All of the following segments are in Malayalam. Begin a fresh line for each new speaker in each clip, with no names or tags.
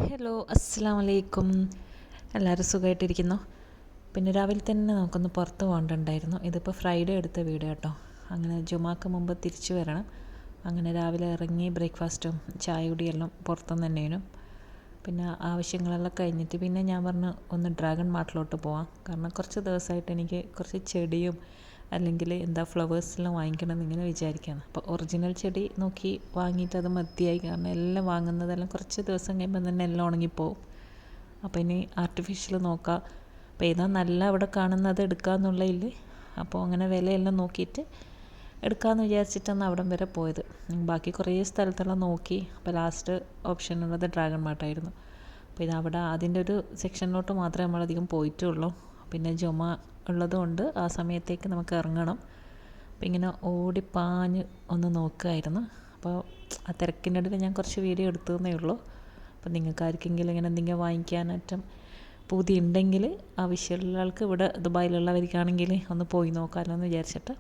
ഹലോ, അസ്സലാമു അലൈക്കും. എല്ലാവരും സുഖമായിട്ടിരിക്കുന്നു. പിന്നെ രാവിലെ തന്നെ നമുക്കൊന്ന് പുറത്ത് പോകേണ്ടതുണ്ടായിരുന്നു. ഇതിപ്പോൾ ഫ്രൈഡേ എടുത്ത വീഡിയോ കേട്ടോ. അങ്ങനെ ജുമാക്ക് മുമ്പ് തിരിച്ചു വരണം. അങ്ങനെ രാവിലെ ഇറങ്ങി ബ്രേക്ക്ഫാസ്റ്റും ചായ കുടിയെല്ലാം പുറത്തുനിന്ന് തന്നെയാണ്. പിന്നെ ആവശ്യങ്ങളെല്ലാം കഴിഞ്ഞിട്ട് പിന്നെ ഞാൻ പറഞ്ഞു ഒന്ന് ഡ്രാഗൺ മാർട്ടിലോട്ട് പോവാം. കാരണം കുറച്ച് ദിവസമായിട്ട് എനിക്ക് കുറച്ച് ചെടിയും അല്ലെങ്കിൽ ഫ്ലവേഴ്സെല്ലാം വാങ്ങിക്കണം എന്നിങ്ങനെ വിചാരിക്കുകയാണ്. അപ്പോൾ ഒറിജിനൽ ചെടി നോക്കി വാങ്ങിയിട്ട് അത് മതിയായി. കാരണം എല്ലാം വാങ്ങുന്നതെല്ലാം കുറച്ച് ദിവസം കഴിയുമ്പോൾ തന്നെ എല്ലാം ഉണങ്ങിപ്പോവും. അപ്പോൾ ഇനി ആർട്ടിഫിഷ്യൽ നോക്കാം. അപ്പോൾ ഏതാ നല്ല അവിടെ കാണുന്നത് എടുക്കാമെന്നുള്ളതിൽ അപ്പോൾ അങ്ങനെ വിലയെല്ലാം നോക്കിയിട്ട് എടുക്കാമെന്ന് വിചാരിച്ചിട്ടാണ് അവിടം വരെ പോയത്. ബാക്കി കുറേ സ്ഥലത്തെല്ലാം നോക്കി. അപ്പോൾ ലാസ്റ്റ് ഓപ്ഷൻ ഉള്ളത് ഡ്രാഗൺ മാർട്ടായിരുന്നു. അപ്പോൾ അവിടെ അതിൻ്റെ ഒരു സെക്ഷനിലോട്ട് മാത്രമേ നമ്മളധികം പോയിട്ടുള്ളൂ. പിന്നെ ജുമ ഉള്ളതുകൊണ്ട് ആ സമയത്തേക്ക് നമുക്ക് ഇറങ്ങണം. അപ്പോൾ ഇങ്ങനെ ഓടിപ്പാഞ്ഞ് ഒന്ന് നോക്കുമായിരുന്നു. അപ്പോൾ ആ തിരക്കിൻ്റെ ഇടയിൽ ഞാൻ കുറച്ച് വീഡിയോ എടുത്തതേ ഉള്ളൂ. അപ്പോൾ നിങ്ങൾക്ക് ആർക്കെങ്കിലും ഇങ്ങനെ എന്തെങ്കിലും വാങ്ങിക്കാനായിട്ടും പൂതി ഉണ്ടെങ്കിൽ ആവശ്യമുള്ള ആൾക്ക് ഇവിടെ ദുബായിലുള്ളവർക്കാണെങ്കിൽ ഒന്ന് പോയി നോക്കാമല്ലോ എന്ന് വിചാരിച്ചിട്ട്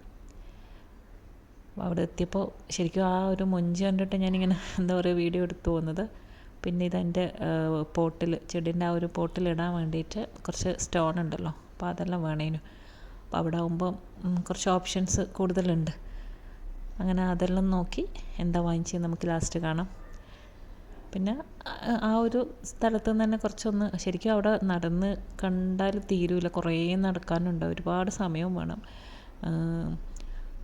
അവിടെ എത്തിയപ്പോൾ ശരിക്കും ആ ഒരു മൊഞ്ച് കണ്ടിട്ട് ഞാനിങ്ങനെ വീഡിയോ എടുത്തു പോകുന്നത്. പിന്നെ ഇതെൻ്റെ പോട്ടിൽ ചെടീൻ്റെ ആ ഒരു പോട്ടിലിടാൻ വേണ്ടിയിട്ട് കുറച്ച് സ്റ്റോൺ ഉണ്ടല്ലോ, അപ്പോൾ അതെല്ലാം വേണേനു. അപ്പോൾ അവിടെ ആകുമ്പം കുറച്ച് ഓപ്ഷൻസ് കൂടുതലുണ്ട്. അങ്ങനെ അതെല്ലാം നോക്കി എന്താ വാങ്ങിച്ച് നമുക്ക് ലാസ്റ്റ് കാണാം. പിന്നെ ആ ഒരു സ്ഥലത്ത് നിന്ന് തന്നെ കുറച്ചൊന്ന് ശരിക്കും അവിടെ നടന്ന് കണ്ടാൽ തീരൂല, കുറേ നടക്കാനുണ്ട്, ഒരുപാട് സമയവും വേണം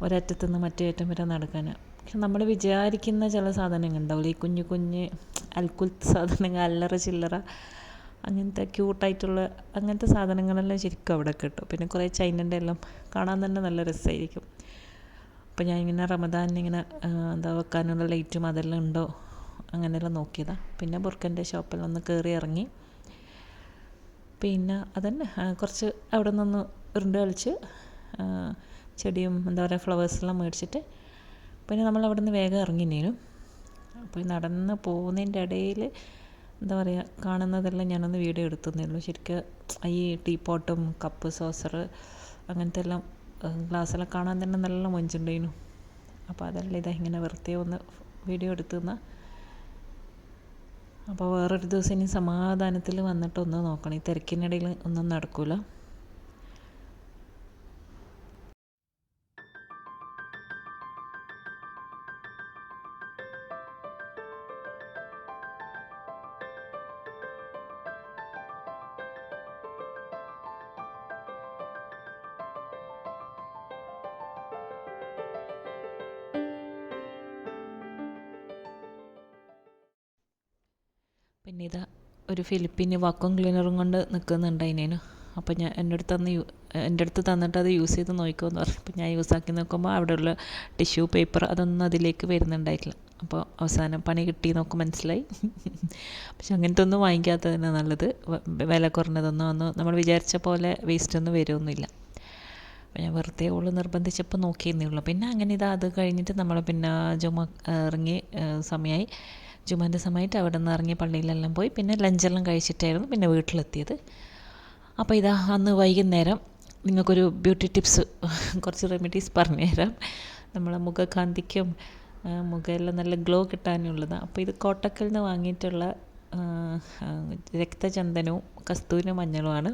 ഒരറ്റത്തു നിന്ന് മറ്റേ അറ്റം വരെ നടക്കാൻ. പക്ഷെ നമ്മൾ വിചാരിക്കുന്ന ചില സാധനങ്ങൾ ഉണ്ടാവില്ല, ഈ കുഞ്ഞു കുഞ്ഞ് അൽക്കുലത്ത് സാധനങ്ങൾ, അല്ലറ ചില്ലറ അങ്ങനത്തെ ക്യൂട്ടായിട്ടുള്ള അങ്ങനത്തെ സാധനങ്ങളെല്ലാം ശരിക്കും അവിടെ കിട്ടും. പിന്നെ കുറേ ചൈനൻ്റെ എല്ലാം കാണാൻ തന്നെ നല്ല രസമായിരിക്കും. അപ്പോൾ ഞാൻ ഇങ്ങനെ റമദാനിങ്ങനെ വെക്കാനുള്ള ലൈറ്റും അതെല്ലാം ഉണ്ടോ അങ്ങനെയെല്ലാം നോക്കിയതാണ്. പിന്നെ ബുർക്കൻ്റെ ഷോപ്പെല്ലാം ഒന്ന് കയറി ഇറങ്ങി. പിന്നെ അതന്നെ കുറച്ച് അവിടെ നിന്ന് ഉരുണ്ട് കളിച്ച് ചെടിയും ഫ്ലവേഴ്സെല്ലാം മേടിച്ചിട്ട് പിന്നെ നമ്മൾ അവിടെ നിന്ന് വേഗം ഇറങ്ങിനേനും. അപ്പോൾ നടന്ന് പോകുന്നതിൻ്റെ ഇടയിൽ കാണുന്നതെല്ലാം ഞാനൊന്ന് വീഡിയോ എടുത്തതേ ഉള്ളൂ. ശരിക്കും ഈ ടീപ്പോട്ടും കപ്പ് സോസർ അങ്ങനത്തെ എല്ലാം ഗ്ലാസ്സെല്ലാം കാണാൻ തന്നെ നല്ല മൊഞ്ചുണ്ടായിരുന്നു. അപ്പോൾ അതെല്ലാം ഇങ്ങനെ വെറുതെ ഒന്ന് വീഡിയോ എടുത്തുന്ന. അപ്പോൾ വേറൊരു ദിവസം ഇനി സമാധാനത്തിൽ വന്നിട്ട് ഒന്ന് നോക്കണം. ഈ തിരക്കിനിടയിൽ ഒന്നും നടക്കില്ല. പിന്നെ ഒരു ഫിലിപ്പീന് വാക്വം ക്ലീനറും കൊണ്ട് നിൽക്കുന്നുണ്ടായിനേനു. അപ്പോൾ ഞാൻ എൻ്റെ അടുത്ത് തന്നിട്ട് അത് യൂസ് ചെയ്ത് നോക്കുമെന്ന് പറഞ്ഞു. അപ്പോൾ ഞാൻ യൂസാക്കി നോക്കുമ്പോൾ അവിടെയുള്ള ടിഷ്യൂ പേപ്പർ അതൊന്നും അതിലേക്ക് വരുന്നുണ്ടായിട്ടില്ല. അപ്പോൾ അവസാനം പണി കിട്ടി നോക്കും മനസ്സിലായി. പക്ഷെ അങ്ങനത്തെ ഒന്നും വാങ്ങിക്കാത്തത് തന്നെ നല്ലത്. വില കുറഞ്ഞതൊന്നും നമ്മൾ വിചാരിച്ച പോലെ വേസ്റ്റ് ഒന്നും വരുമൊന്നുമില്ല. അപ്പോൾ ഞാൻ വെറുതെ നിർബന്ധിച്ചപ്പോൾ നോക്കിയെന്നേ ഉള്ളൂ. പിന്നെ അങ്ങനെ അത് കഴിഞ്ഞിട്ട് നമ്മൾ പിന്നെ ജുമ ഇറങ്ങി സമയമായി. ജുമാൻ്റെ സമയത്ത് അവിടെ നിന്ന് ഇറങ്ങി പള്ളിയിലെല്ലാം പോയി പിന്നെ ലഞ്ചെല്ലാം കഴിച്ചിട്ടായിരുന്നു പിന്നെ വീട്ടിലെത്തിയത്. അപ്പോൾ അന്ന് വൈകുന്നേരം നിങ്ങൾക്കൊരു ബ്യൂട്ടി ടിപ്സ് കുറച്ച് റെമഡീസ് പറഞ്ഞു തരാം. നമ്മളെ മുഖകാന്തിക്കും മുഖമെല്ലാം നല്ല ഗ്ലോ കിട്ടാനുള്ളതാണ്. അപ്പോൾ ഇത് കോട്ടക്കൽ നിന്ന് വാങ്ങിയിട്ടുള്ള രക്തചന്ദനവും കസ്തൂരി മഞ്ഞളുമാണ്.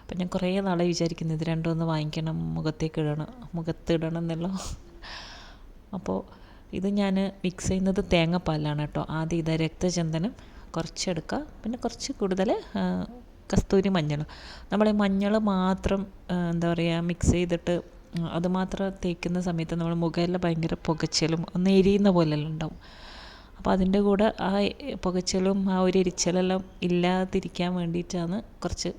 അപ്പം ഞാൻ കുറേ നാളെ വിചാരിക്കുന്നു ഇത് രണ്ടും ഒന്ന് വാങ്ങിക്കണം, മുഖത്തിടണം എന്നല്ലോ. അപ്പോൾ ഇത് ഞാൻ മിക്സ് ചെയ്യുന്നത് തേങ്ങാപ്പാലാണ് കേട്ടോ. ആദ്യം രക്തചന്ദനം കുറച്ചെടുക്കുക, പിന്നെ കുറച്ച് കൂടുതൽ കസ്തൂരി മഞ്ഞൾ. നമ്മൾ ഈ മഞ്ഞൾ മാത്രം മിക്സ് ചെയ്തിട്ട് അത് മാത്രം തേക്കുന്ന സമയത്ത് നമ്മൾ മുഖമെല്ലാം ഭയങ്കര പുകച്ചിലും ഒന്ന് എരിയുന്ന പോലെല്ലാം ഉണ്ടാവും. അപ്പോൾ അതിൻ്റെ കൂടെ ആ പുകച്ചിലും ആ ഒരു എരിച്ചിലെല്ലാം ഇല്ലാതിരിക്കാൻ വേണ്ടിയിട്ടാണ് കുറച്ച്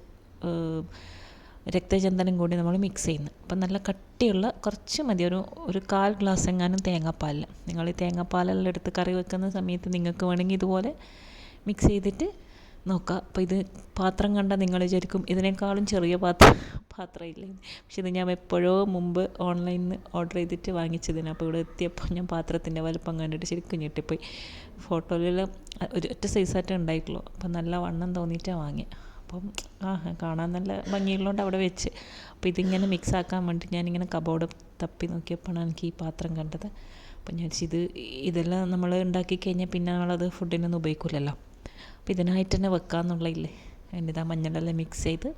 രക്തചന്ദനം കൂടി നമ്മൾ മിക്സ് ചെയ്യുന്നത്. അപ്പം നല്ല കട്ടിയുള്ള കുറച്ച് മതി, ഒരു 1/4 ഗ്ലാസ് എങ്ങാനും തേങ്ങാപ്പാലിൽ. നിങ്ങൾ ഈ തേങ്ങാപ്പാലെല്ലാം എടുത്ത് കറി വെക്കുന്ന സമയത്ത് നിങ്ങൾക്ക് വേണമെങ്കിൽ ഇതുപോലെ മിക്സ് ചെയ്തിട്ട് നോക്കുക. അപ്പോൾ ഇത് പാത്രം കണ്ടാൽ നിങ്ങൾ വിചാരിക്കും ഇതിനേക്കാളും ചെറിയ പാത്രം ഇല്ലേ. പക്ഷെ ഇത് ഞാൻ എപ്പോഴോ മുമ്പ് ഓൺലൈനിൽ നിന്ന് ഓർഡർ ചെയ്തിട്ട് വാങ്ങിച്ചതിന്. അപ്പോൾ ഇവിടെ എത്തിയപ്പോൾ ഞാൻ പാത്രത്തിൻ്റെ വലുപ്പം കണ്ടിട്ട് ശരിക്കും ഞെട്ടിപ്പോയി. ഫോട്ടോയിലെല്ലാം ഒറ്റ സൈസായിട്ടേ ഉണ്ടായിട്ടുള്ളൂ. അപ്പം നല്ല വണ്ണം തോന്നിയിട്ടാണ് വാങ്ങിയത്. അപ്പം കാണാൻ നല്ല ഭംഗിയുള്ളതുകൊണ്ട് അവിടെ വെച്ച്. അപ്പോൾ ഇതിങ്ങനെ മിക്സ് ആക്കാൻ വേണ്ടി ഞാനിങ്ങനെ കബോർഡ് തപ്പി നോക്കിയപ്പോഴാണ് എനിക്ക് ഈ പാത്രം കണ്ടത്. അപ്പം ഞാൻ ഇതെല്ലാം നമ്മൾ ഉണ്ടാക്കി കഴിഞ്ഞാൽ പിന്നെ നമ്മളത് ഫുഡിനൊന്നും ഉപയോഗിക്കില്ലല്ലോ. അപ്പോൾ ഇതിനായിട്ട് തന്നെ വെക്കാമെന്നുള്ളതില്ലേ. എന്നിതാ മഞ്ഞളെല്ലാം മിക്സ് ചെയ്ത്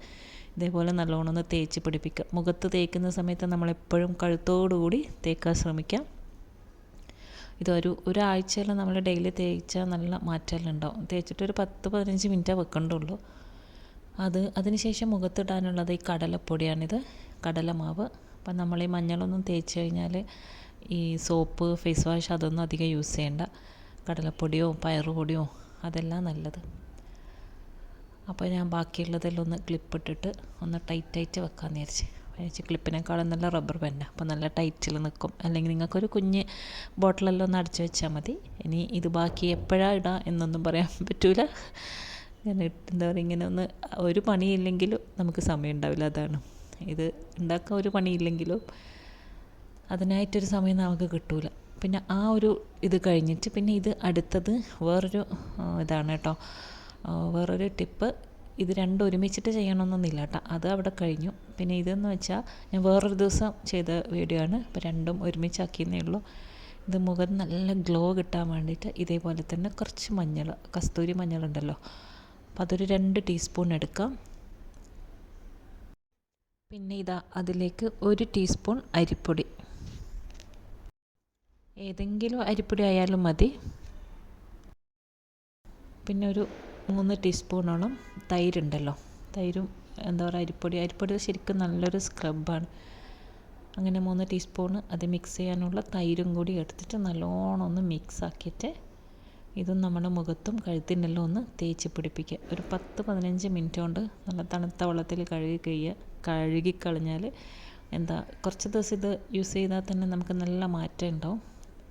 ഇതേപോലെ നല്ലോണം ഒന്ന് തേച്ച് പിടിപ്പിക്കുക. മുഖത്ത് തേക്കുന്ന സമയത്ത് നമ്മളെപ്പോഴും കഴുത്തോടുകൂടി തേക്കാൻ ശ്രമിക്കാം. ഒരാഴ്ചയെല്ലാം നമ്മൾ ഡെയിലി തേച്ചാൽ നല്ല മാറ്റമെല്ലാം ഉണ്ടാവും. തേച്ചിട്ട് ഒരു 10-15 മിനിറ്റേ വെക്കണ്ടുള്ളൂ. അതിനുശേഷം മുഖത്തിടാനുള്ളത് ഈ കടലപ്പൊടിയാണിത്, കടലമാവ്. അപ്പം നമ്മൾ ഈ മഞ്ഞളൊന്നും തേച്ച് കഴിഞ്ഞാൽ ഈ സോപ്പ്, ഫേസ് വാഷ് അതൊന്നും അധികം യൂസ് ചെയ്യേണ്ട. കടലപ്പൊടിയോ പയറുപൊടിയോ അതെല്ലാം നല്ലത്. അപ്പോൾ ഞാൻ ബാക്കിയുള്ളതെല്ലാം ഒന്ന് ക്ലിപ്പിട്ടിട്ട് ഒന്ന് ടൈറ്റായിട്ട് വെക്കാമെന്ന് വിചാരിച്ച് ക്ലിപ്പിനേക്കാളും നല്ല റബ്ബർ ബാൻഡാണ്. അപ്പോൾ നല്ല ടൈറ്റിൽ നിൽക്കും. അല്ലെങ്കിൽ നിങ്ങൾക്കൊരു കുഞ്ഞ് ബോട്ടിലെല്ലാം ഒന്ന് അടച്ചു വെച്ചാൽ മതി. ഇനി ഇത് ബാക്കി എപ്പോഴാണ് ഇടാം എന്നൊന്നും പറയാൻ പറ്റൂല. ഞാൻ എന്താ പറയുക, ഇങ്ങനെ ഒരു പണിയില്ലെങ്കിലും നമുക്ക് സമയം ഉണ്ടാവില്ല. അതാണ് ഇത് ഉണ്ടാക്കാൻ ഒരു പണിയില്ലെങ്കിലും അതിനായിട്ടൊരു സമയം നമുക്ക് കിട്ടൂല. പിന്നെ ആ ഒരു ഇത് കഴിഞ്ഞിട്ട് പിന്നെ ഇത് അടുത്തത് വേറൊരു ഇതാണ് കേട്ടോ, വേറൊരു ടിപ്പ്. ഇത് രണ്ടും ഒരുമിച്ചിട്ട് ചെയ്യണമെന്നൊന്നുമില്ല കേട്ടോ, അത് അവിടെ കഴിഞ്ഞു. പിന്നെ ഇതെന്ന് വെച്ചാൽ ഞാൻ വേറൊരു ദിവസം ചെയ്ത വീഡിയോ ആണ്. അപ്പോൾ രണ്ടും ഒരുമിച്ചാക്കിയെന്നേ ഉള്ളൂ. ഇത് മുഖം നല്ല ഗ്ലോ കിട്ടാൻ വേണ്ടിയിട്ട് ഇതേപോലെ തന്നെ കുറച്ച് മഞ്ഞൾ, കസ്തൂരി മഞ്ഞളുണ്ടല്ലോ, അപ്പോൾ അതൊരു 2 ടീസ്പൂൺ എടുക്കാം. പിന്നെ അതിലേക്ക് 1 ടീസ്പൂൺ അരിപ്പൊടി, ഏതെങ്കിലും അരിപ്പൊടി ആയാലും മതി. പിന്നെ ഒരു 3 ടീസ്പൂണോളം തൈരുണ്ടല്ലോ, തൈരും എന്താ പറയുക, അരിപ്പൊടി ശരിക്കും നല്ലൊരു സ്ക്രബാണ്. അങ്ങനെ 3 ടീസ്പൂണ് അത് മിക്സ് ചെയ്യാനുള്ള തൈരും കൂടി എടുത്തിട്ട് നല്ലോണം ഒന്ന് മിക്സ് ആക്കിയിട്ട് ഇതും നമ്മുടെ മുഖത്തും കഴുത്തിനെല്ലാം ഒന്ന് തേച്ച് പിടിപ്പിക്കുക. ഒരു 10-15 മിനിറ്റ് കൊണ്ട് നല്ല തണുത്ത വെള്ളത്തിൽ കഴുകിക്കളഞ്ഞാൽ കുറച്ച് ദിവസം ഇത് യൂസ് ചെയ്താൽ തന്നെ നമുക്ക് നല്ല മാറ്റം ഉണ്ടാവും.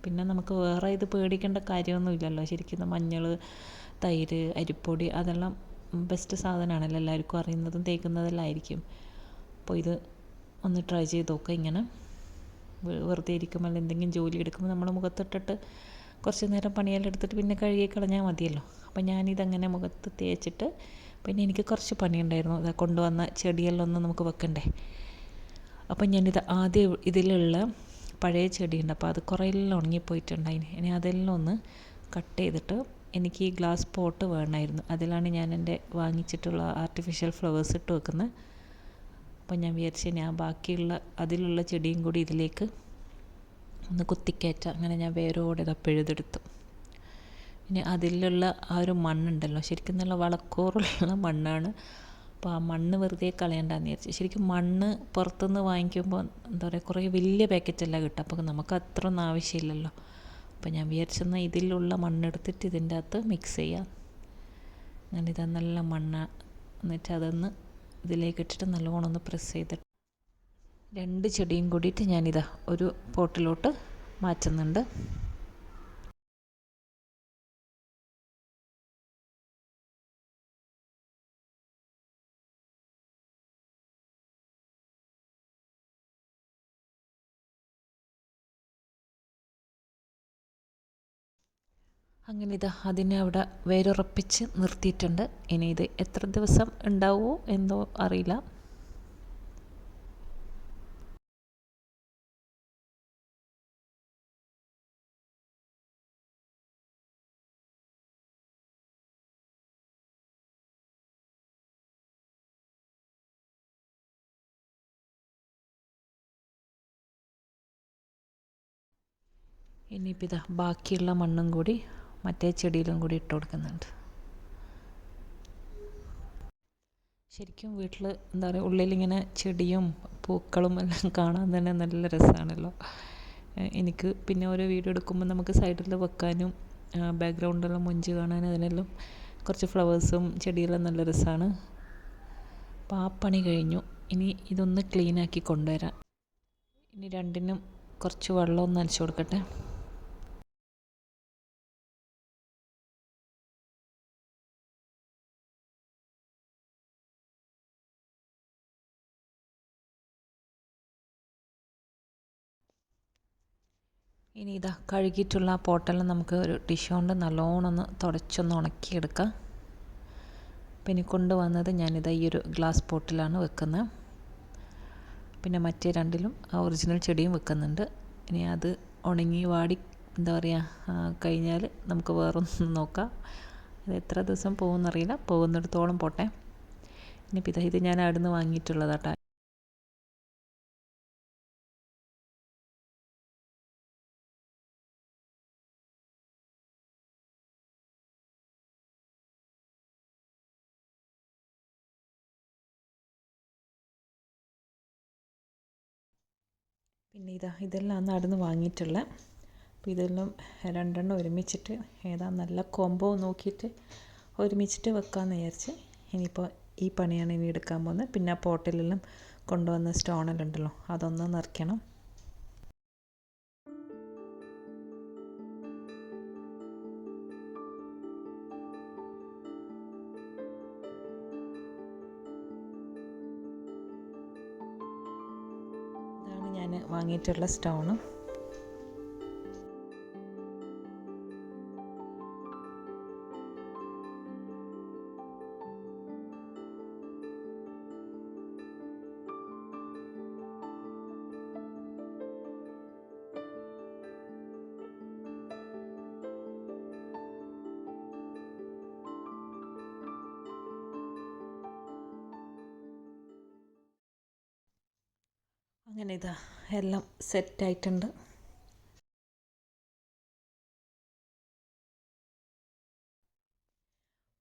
പിന്നെ നമുക്ക് വേറെ ഇത് പേടിക്കേണ്ട കാര്യമൊന്നുമില്ലല്ലോ. ശരിക്കും മഞ്ഞൾ, തൈര്, അരിപ്പൊടി അതെല്ലാം ബെസ്റ്റ് സാധനമാണല്ലോ, എല്ലാവർക്കും അറിയുന്നതും തേക്കുന്നതെല്ലാം ആയിരിക്കും. അപ്പോൾ ഇത് ഒന്ന് ട്രൈ ചെയ്ത് നോക്കുക. ഇങ്ങനെ വെറുതെ ഇരിക്കുമ്പോൾ എന്തെങ്കിലും ജോലി എടുക്കുമ്പോൾ നമ്മൾ മുഖത്തിട്ടിട്ട് കുറച്ച് നേരം പണിയെല്ലാം എടുത്തിട്ട് പിന്നെ കഴുകി കളഞ്ഞാൽ മതിയല്ലോ. അപ്പോൾ ഞാനിതങ്ങനെ മുഖത്ത് തേച്ചിട്ട് പിന്നെ എനിക്ക് കുറച്ച് പണിയുണ്ടായിരുന്നു. അത് കൊണ്ടുവന്ന ചെടിയെല്ലാം ഒന്ന് നമുക്ക് വെക്കണ്ടേ. അപ്പം ഞാനിത് ആദ്യം ഇതിലുള്ള പഴയ ചെടിയുണ്ട്, അപ്പോൾ അത് കുറേ എല്ലാം ഉണങ്ങിപ്പോയിട്ടുണ്ടായിന്. ഇനി അതെല്ലാം ഒന്ന് കട്ട് ചെയ്തിട്ട് എനിക്ക് ഈ ഗ്ലാസ് പോട്ട് വേണമായിരുന്നു. അതിലാണ് ഞാൻ എൻ്റെ വാങ്ങിച്ചിട്ടുള്ള ആർട്ടിഫിഷ്യൽ ഫ്ലവേഴ്സ് ഇട്ട് വെക്കുന്നത്. അപ്പോൾ ഞാൻ വിചാരിച്ചു ഞാൻ ബാക്കിയുള്ള അതിലുള്ള ചെടിയും കൂടി ഇതിലേക്ക് ഒന്ന് കുത്തിക്കയറ്റാം. അങ്ങനെ ഞാൻ വേരോടെ ഇത് പിഴുതെടുത്തു. ഇനി അതിലുള്ള ആ ഒരു മണ്ണുണ്ടല്ലോ, ശരിക്കും നല്ല വളക്കൂറുള്ള മണ്ണാണ്. അപ്പോൾ ആ മണ്ണ് വെറുതെ കളയണ്ടെന്ന് വിചാരിച്ചു. ശരിക്കും മണ്ണ് പുറത്തുനിന്ന് വാങ്ങിക്കുമ്പോൾ എന്താ പറയുക, കുറേ വലിയ പാക്കറ്റെല്ലാം കിട്ടും. അപ്പോൾ നമുക്ക് അത്ര ഒന്നും ആവശ്യമില്ലല്ലോ. അപ്പോൾ ഞാൻ വിചാരിച്ചെന്നാൽ ഇതിലുള്ള മണ്ണെടുത്തിട്ട് ഇതിൻ്റെ അകത്ത് മിക്സ് ചെയ്യാം. ഞാനിത് നല്ല മണ്ണ് എന്നിട്ട് അതൊന്ന് ഇതിലേക്ക് ഇട്ടിട്ട് നല്ലോണം ഒന്ന് പ്രസ് ചെയ്തിട്ട് 2 ചെടിയും കൂടിയിട്ട് ഞാനിതാ ഒരു പോട്ടിലോട്ട് മാറ്റുന്നുണ്ട്. അങ്ങനെ അതിനെ അവിടെ വേരുറപ്പിച്ച് നിർത്തിയിട്ടുണ്ട്. ഇനി ഇത് എത്ര ദിവസം ഉണ്ടാവുമോ എന്തോ അറിയില്ല. ഇനിയിപ്പോൾ ബാക്കിയുള്ള മണ്ണും കൂടി മറ്റേ ചെടിയിലും കൂടി ഇട്ട് കൊടുക്കുന്നുണ്ട്. ശരിക്കും വീട്ടിൽ എന്താ പറയുക, ഉള്ളിലിങ്ങനെ ചെടിയും പൂക്കളും എല്ലാം കാണാൻ തന്നെ നല്ല രസമാണല്ലോ. എനിക്ക് പിന്നെ ഓരോ വീഡിയോ എടുക്കുമ്പോൾ നമുക്ക് സൈഡിൽ വെക്കാനും ബാക്ക്ഗ്രൗണ്ടെല്ലാം മൊഞ്ച് കാണാനും അതിനെല്ലാം കുറച്ച് ഫ്ലവേഴ്സും ചെടിയെല്ലാം നല്ല രസമാണ്. അപ്പോൾ ആ പണി കഴിഞ്ഞു. ഇനി ഇതൊന്ന് ക്ലീനാക്കി കൊണ്ടുവരാം. ഇനി രണ്ടിനും കുറച്ച് വെള്ളം ഒന്ന് നനച്ച് കൊടുക്കട്ടെ. ഇനി കഴുകിയിട്ടുള്ള ആ പോട്ടെല്ലാം നമുക്ക് ഒരു ടിഷ്യൂ കൊണ്ട് നല്ലോണം ഒന്ന് തുടച്ചൊന്ന് ഉണക്കിയെടുക്കാം. പിന്നെ കൊണ്ടുവന്നത് ഞാനിതാ ഈ ഒരു ഗ്ലാസ് പോട്ടിലാണ് വെക്കുന്നത്. പിന്നെ മറ്റേ രണ്ടിലും ആ ഒറിജിനൽ ചെടിയും വെക്കുന്നുണ്ട്. ഇനി അത് ഉണങ്ങി വാടി എന്താ പറയുക കഴിഞ്ഞാൽ നമുക്ക് വേറൊന്നും നോക്കാം. ഇത് എത്ര ദിവസം പോകുമെന്നറിയില്ല, പോകുന്നിടത്തോളം പോട്ടെ. ഇനിയിപ്പോൾ ഇത് ഞാൻ അവിടെ നിന്ന് വാങ്ങിയിട്ടുള്ളതാട്ടോ. പിന്നെ ഇതെല്ലാം അന്ന് അവിടെ നിന്ന് വാങ്ങിയിട്ടുള്ള. അപ്പോൾ ഇതെല്ലാം രണ്ടെണ്ണം ഒരുമിച്ചിട്ട് ഏതാ നല്ല കോംബോ നോക്കിയിട്ട് ഒരുമിച്ചിട്ട് വെക്കാമെന്ന് വിചാരിച്ച്. ഇനിയിപ്പോൾ ഈ പണിയാണ് ഇനി എടുക്കാൻ പോകുന്നത്. പിന്നെ ആ പോട്ടിലെല്ലാം കൊണ്ടുവന്ന സ്റ്റോണെല്ലാം ഉണ്ടല്ലോ, അതൊന്ന് നിറയ്ക്കണം. ഇതാണ് ഞാൻ വാങ്ങിയിട്ടുള്ള സ്റ്റോണ്. അങ്ങനെ എല്ലാം സെറ്റായിട്ടുണ്ട്.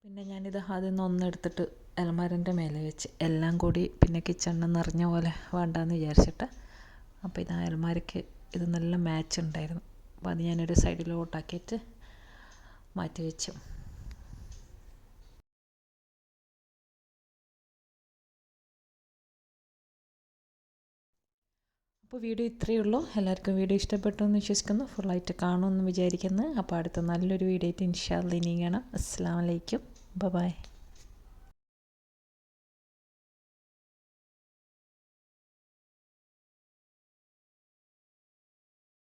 പിന്നെ അതിൽ നിന്ന് ഒന്നെടുത്തിട്ട് അലമാരൻ്റെ മേലെ വെച്ച് എല്ലാം കൂടി പിന്നെ കിച്ചണിൽ നിറഞ്ഞ പോലെ വേണ്ടാന്ന് വിചാരിച്ചിട്ട്. അപ്പോൾ അലമാരയ്ക്ക് ഇത് നല്ല മാച്ച് ഉണ്ടായിരുന്നു. അപ്പോൾ അത് ഞാനൊരു സൈഡിലോട്ടാക്കിയിട്ട് മാറ്റി വെച്ചു. അപ്പോൾ വീഡിയോ ഇത്രയേ ഉള്ളൂ. എല്ലാവർക്കും വീഡിയോ ഇഷ്ടപ്പെട്ടു എന്ന് വിശ്വസിക്കുന്നു. ഫുള്ളായിട്ട് കാണുമെന്ന് വിചാരിക്കുന്നു. അപ്പോൾ അടുത്ത നല്ലൊരു വീഡിയോ ആയിട്ട് ഇൻഷാ അല്ലാഹ് ഇനിയും കാണാം. അസ്സലാമു അലൈക്കും. ബൈ.